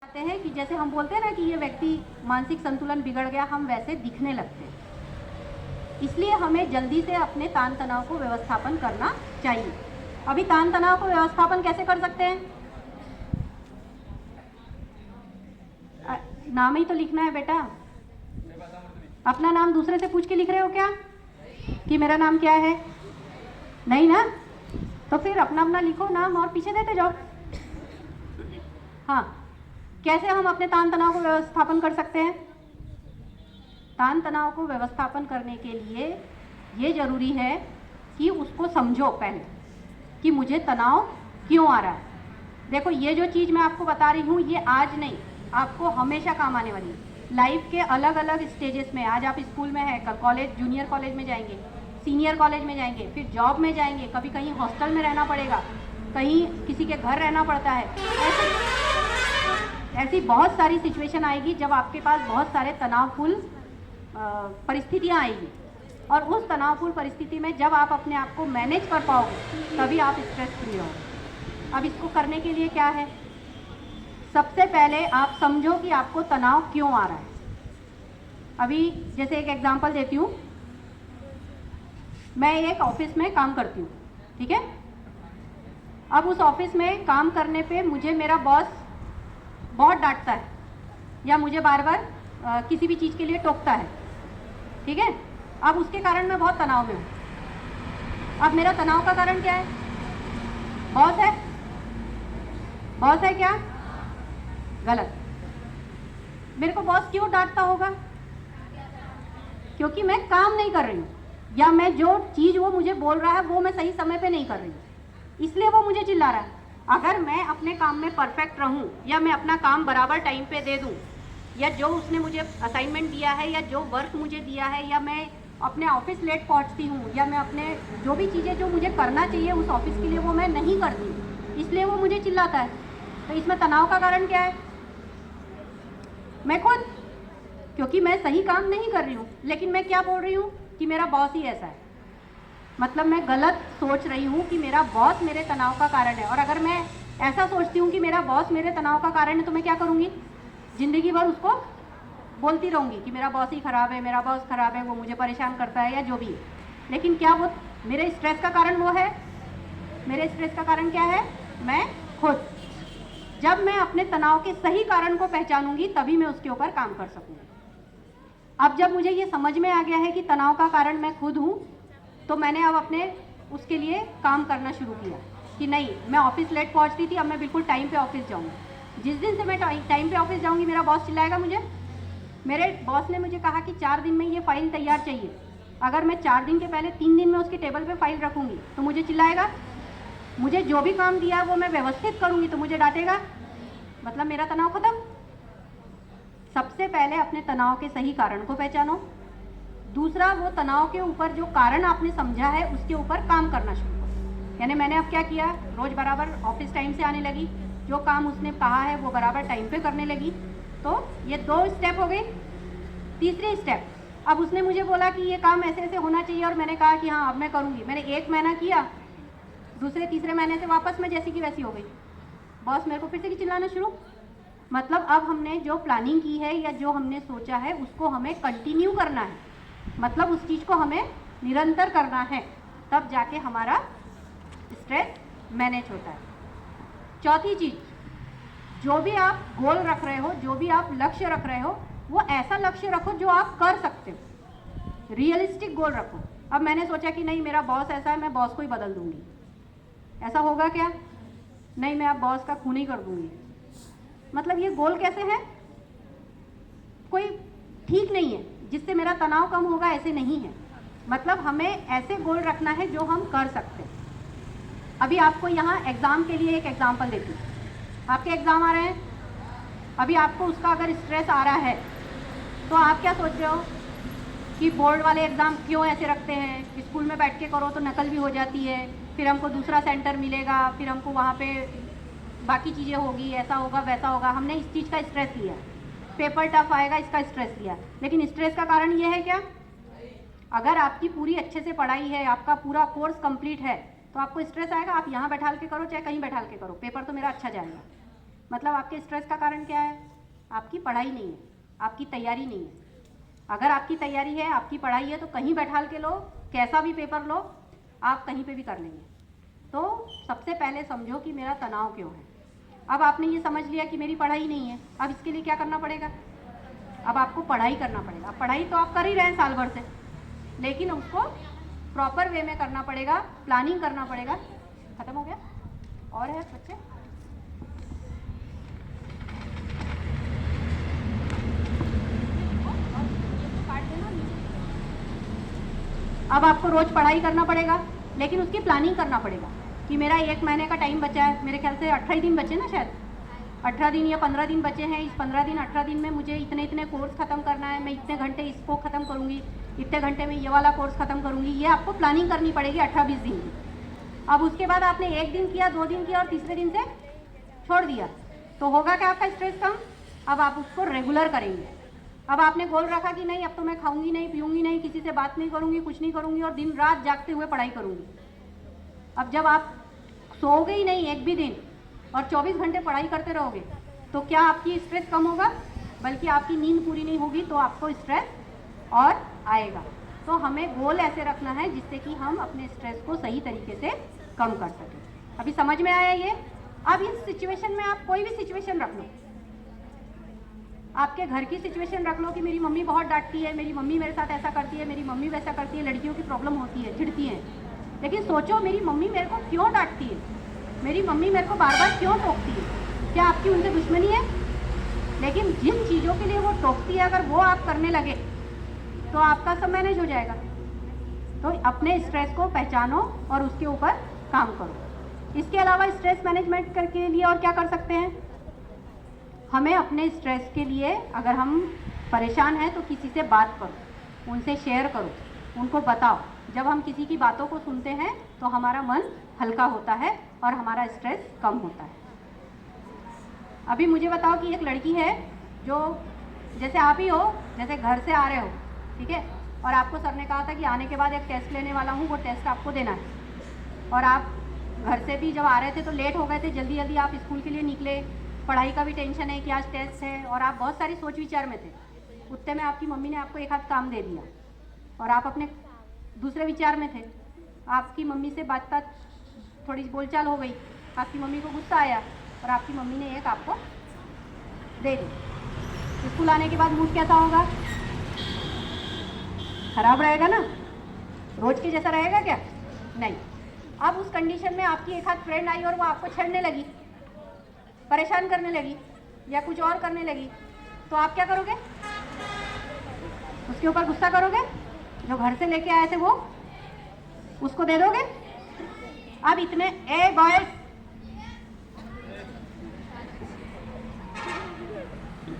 कहते हैं कि जैसे हम बोलते हैं ना कि ये व्यक्ति मानसिक संतुलन बिगड़ गया, हम वैसे दिखने लगते हैं। इसलिए हमें जल्दी से अपने तान तनाव को व्यवस्थापन करना चाहिए। अभी तान तनाव को व्यवस्थापन कैसे कर सकते हैं? नाम ही तो लिखना है बेटा। अपना नाम दूसरे से पूछ के लिख रहे हो क्या कि मेरा नाम क्या है? नहीं ना, तो फिर अपना अपना लिखो नाम और पीछे देते जाओ। हाँ, कैसे हम अपने तान तनाव को व्यवस्थापन कर सकते हैं? तान तनाव को व्यवस्थापन करने के लिए ये ज़रूरी है कि उसको समझो पहले कि मुझे तनाव क्यों आ रहा है। देखो, ये जो चीज़ मैं आपको बता रही हूँ ये आज नहीं, आपको हमेशा काम आने वाली है। लाइफ के अलग अलग स्टेजेस में, आज आप स्कूल में हैं, कल कॉलेज, जूनियर कॉलेज में जाएंगे, सीनियर कॉलेज में जाएंगे, फिर जॉब में जाएंगे, कभी कहीं हॉस्टल में रहना पड़ेगा, कहीं किसी के घर रहना पड़ता है। ऐसी बहुत सारी सिचुएशन आएगी जब आपके पास बहुत सारे तनावपूर्ण परिस्थितियाँ आएगी, और उस तनावपूर्ण परिस्थिति में जब आप अपने आप को मैनेज कर पाओगे तभी आप स्ट्रेस फ्री रहोगे। अब इसको करने के लिए क्या है? सबसे पहले आप समझो कि आपको तनाव क्यों आ रहा है। अभी जैसे एक एग्जांपल देती हूँ, मैं एक ऑफिस में काम करती हूँ, ठीक है। अब उस ऑफिस में काम करने पे मुझे मेरा बॉस बहुत डांटता है या मुझे बार बार किसी भी चीज़ के लिए टोकता है, ठीक है। अब उसके कारण मैं बहुत तनाव में हूँ। अब मेरा तनाव का कारण क्या है? बॉस है? बॉस है क्या? गलत। मेरे को बॉस क्यों डांटता होगा? क्योंकि मैं काम नहीं कर रही हूँ, या मैं जो चीज़ वो मुझे बोल रहा है वो मैं सही समय पे नहीं कर रही हूँ, इसलिए वो मुझे चिल्ला रहा है। अगर मैं अपने काम में परफेक्ट रहूँ, या मैं अपना काम बराबर टाइम पे दे दूँ, या जो उसने मुझे असाइनमेंट दिया है या जो वर्क मुझे दिया है, या मैं अपने ऑफिस लेट पहुँचती हूँ, या मैं अपने जो भी चीज़ें जो मुझे करना चाहिए उस ऑफिस के लिए वो मैं नहीं करती, इसलिए वो मुझे चिल्लाता है। तो इसमें तनाव का कारण क्या है? मैं खुद, क्योंकि मैं सही काम नहीं कर रही हूँ, लेकिन मैं क्या बोल रही हूँ कि मेरा बॉस ही ऐसा है। मतलब मैं गलत सोच रही हूँ कि मेरा बॉस मेरे तनाव का कारण है। और अगर मैं ऐसा सोचती हूँ कि मेरा बॉस मेरे तनाव का कारण है, तो मैं क्या करूँगी? ज़िंदगी भर उसको बोलती रहूँगी कि मेरा बॉस ही ख़राब है, मेरा बॉस ख़राब है, वो मुझे परेशान करता है, या जो भी है। लेकिन क्या वो मेरे स्ट्रेस का कारण वो है? मेरे स्ट्रेस का कारण क्या है? मैं खुद। जब मैं अपने तनाव के सही कारण को पहचानूंगी तभी मैं उसके ऊपर काम कर सकूँगी। अब जब मुझे ये समझ में आ गया है कि तनाव का कारण मैं खुद हूँ, तो मैंने अब अपने उसके लिए काम करना शुरू किया कि नहीं, मैं ऑफिस लेट पहुँचती थी, अब मैं बिल्कुल टाइम पे ऑफिस जाऊँगी। जिस दिन से मैं टाइम पे ऑफिस जाऊँगी मेरा बॉस चिल्लाएगा मुझे। मेरे बॉस ने मुझे कहा कि 4 दिन में ये फाइल तैयार चाहिए। अगर मैं 4 दिन के पहले 3 दिन में उसकी टेबल पे फाइल रखूँगी तो मुझे चिल्लाएगा। मुझे जो भी काम दिया वो मैं व्यवस्थित करूँगी तो मुझे डांटेगा। मतलब मेरा तनाव खत्म। सबसे पहले अपने तनाव के सही कारण को पहचानो। दूसरा, वो तनाव के ऊपर जो कारण आपने समझा है उसके ऊपर काम करना शुरू करो। यानी मैंने अब क्या किया, रोज़ बराबर ऑफिस टाइम से आने लगी, जो काम उसने कहा है वो बराबर टाइम पे करने लगी। तो ये 2 स्टेप हो गई। तीसरी स्टेप, अब उसने मुझे बोला कि ये काम ऐसे ऐसे होना चाहिए और मैंने कहा कि हाँ अब मैं करूँगी। मैंने 1 महीना किया, दूसरे तीसरे महीने से वापस मैं जैसी की वैसी हो गई। बॉस मेरे को फिर से चिल्लाना शुरू। मतलब अब हमने जो प्लानिंग की है या जो हमने सोचा है उसको हमें कंटिन्यू करना है, मतलब उस चीज़ को हमें निरंतर करना है, तब जाके हमारा स्ट्रेस मैनेज होता है। चौथी चीज़, जो भी आप गोल रख रहे हो, जो भी आप लक्ष्य रख रहे हो, वो ऐसा लक्ष्य रखो जो आप कर सकते हो। रियलिस्टिक गोल रखो। अब मैंने सोचा कि नहीं मेरा बॉस ऐसा है, मैं बॉस को ही बदल दूंगी। ऐसा होगा क्या? नहीं, मैं अब बॉस का खून ही कर दूंगी। मतलब ये गोल कैसे है? कोई ठीक नहीं है जिससे मेरा तनाव कम होगा, ऐसे नहीं है। मतलब हमें ऐसे गोल रखना है जो हम कर सकते हैं। अभी आपको यहाँ एग्ज़ाम के लिए एक एग्जांपल देती हूँ। आपके एग्ज़ाम आ रहे हैं, अभी आपको उसका अगर स्ट्रेस आ रहा है तो आप क्या सोच रहे हो कि बोर्ड वाले एग्ज़ाम क्यों ऐसे रखते हैं, स्कूल में बैठ के करो तो नकल भी हो जाती है, फिर हमको दूसरा सेंटर मिलेगा, फिर हमको वहाँ पे बाकी चीज़ें होगी, ऐसा होगा वैसा होगा। हमने इस चीज़ का स्ट्रेस लिया, पेपर टफ आएगा इसका स्ट्रेस लिया। लेकिन स्ट्रेस का कारण ये है क्या? अगर आपकी पूरी अच्छे से पढ़ाई है, आपका पूरा कोर्स कंप्लीट है, तो आपको स्ट्रेस आएगा। आप यहाँ बैठा के करो चाहे कहीं बैठा के करो, पेपर तो मेरा अच्छा जाएगा। मतलब आपके स्ट्रेस का कारण क्या है? आपकी पढ़ाई नहीं है, आपकी तैयारी नहीं है। अगर आपकी तैयारी है, आपकी पढ़ाई है, तो कहीं बैठाल के लो, कैसा भी पेपर लो, आप कहीं पे भी कर लेंगे। तो सबसे पहले समझो कि मेरा तनाव क्यों है। अब आपने ये समझ लिया कि मेरी पढ़ाई नहीं है, अब इसके लिए क्या करना पड़ेगा? अब आपको पढ़ाई करना पड़ेगा। पढ़ाई तो आप कर ही रहे हैं साल भर से, लेकिन उसको प्रॉपर वे में करना पड़ेगा, प्लानिंग करना पड़ेगा। खत्म हो गया? और है बच्चे? अब आपको रोज पढ़ाई करना पड़ेगा, लेकिन उसकी प्लानिंग करना पड़ेगा कि मेरा 1 महीने का टाइम बचा है, मेरे ख्याल से 18 दिन बचे ना, शायद 18 दिन या 15 दिन बचे हैं। इस 15 दिन 18 दिन में मुझे इतने इतने कोर्स ख़त्म करना है, मैं इतने घंटे इसको ख़त्म करूँगी, इतने घंटे में ये वाला कोर्स ख़त्म करूँगी। ये आपको प्लानिंग करनी पड़ेगी 18-20 दिन की। अब उसके बाद आपने 1 दिन किया, 2 दिन किया और तीसरे दिन से छोड़ दिया, तो होगा क्या आपका स्ट्रेस कम? अब आप उसको रेगुलर करेंगे। अब आपने गोल रखा कि नहीं, अब तो मैं खाऊंगी नहीं, पीऊंगी नहीं, किसी से बात नहीं करूंगी, कुछ नहीं करूंगी और दिन रात जागते हुए पढ़ाई करूंगी। अब जब आप सोओगे ही नहीं एक भी दिन और 24 घंटे पढ़ाई करते रहोगे, तो क्या आपकी स्ट्रेस कम होगा? बल्कि आपकी नींद पूरी नहीं होगी, तो आपको स्ट्रेस और आएगा। तो हमें गोल ऐसे रखना है जिससे कि हम अपने स्ट्रेस को सही तरीके से कम कर सकें। अभी समझ में आया ये? अब इस सिचुएशन में आप कोई भी सिचुएशन रख लो, आपके घर की सिचुएशन रख लो कि मेरी मम्मी बहुत डांटती है, मेरी मम्मी मेरे साथ ऐसा करती है, मेरी मम्मी वैसा करती है, लड़कियों की प्रॉब्लम होती है, चिढ़ती हैं। लेकिन सोचो, मेरी मम्मी मेरे को क्यों डांटती है, मेरी मम्मी मेरे को बार बार क्यों टोकती है? क्या आपकी उनसे दुश्मनी है? लेकिन जिन चीज़ों के लिए वो टोकती है, अगर वो आप करने लगे तो आपका सब मैनेज हो जाएगा। तो अपने स्ट्रेस को पहचानो और उसके ऊपर काम करो। इसके अलावा स्ट्रेस मैनेजमेंट के लिए और क्या कर सकते हैं? हमें अपने स्ट्रेस के लिए, अगर हम परेशान हैं तो किसी से बात करो, उनसे शेयर करो, उनको बताओ। जब हम किसी की बातों को सुनते हैं तो हमारा मन हल्का होता है और हमारा स्ट्रेस कम होता है। अभी मुझे बताओ कि एक लड़की है जो, जैसे आप ही हो, जैसे घर से आ रहे हो, ठीक है, और आपको सर ने कहा था कि आने के बाद एक टेस्ट लेने वाला हूँ, वो टेस्ट आपको देना है, और आप घर से भी जब आ रहे थे तो लेट हो गए थे, जल्दी जल्दी आप स्कूल के लिए निकले, पढ़ाई का भी टेंशन है कि आज टेस्ट है, और आप बहुत सारी सोच विचार में थे। उतने में आपकी मम्मी ने आपको एक हाथ काम दे दिया और आप अपने दूसरे विचार में थे। आपकी मम्मी से बात थोड़ी बोलचाल हो गई, आपकी मम्मी को गुस्सा आया और आपकी मम्मी ने एक आपको दे दी। स्कूल आने के बाद मूड कैसा होगा? खराब रहेगा ना? रोज के जैसा रहेगा क्या? नहीं। अब उस कंडीशन में आपकी एक हाथ फ्रेंड आई और वो आपको छेड़ने लगी, परेशान करने लगी या कुछ और करने लगी, तो आप क्या करोगे? उसके ऊपर गुस्सा करोगे? जो घर से लेके आए थे वो उसको दे दोगे? अब इतने, ए बॉयज,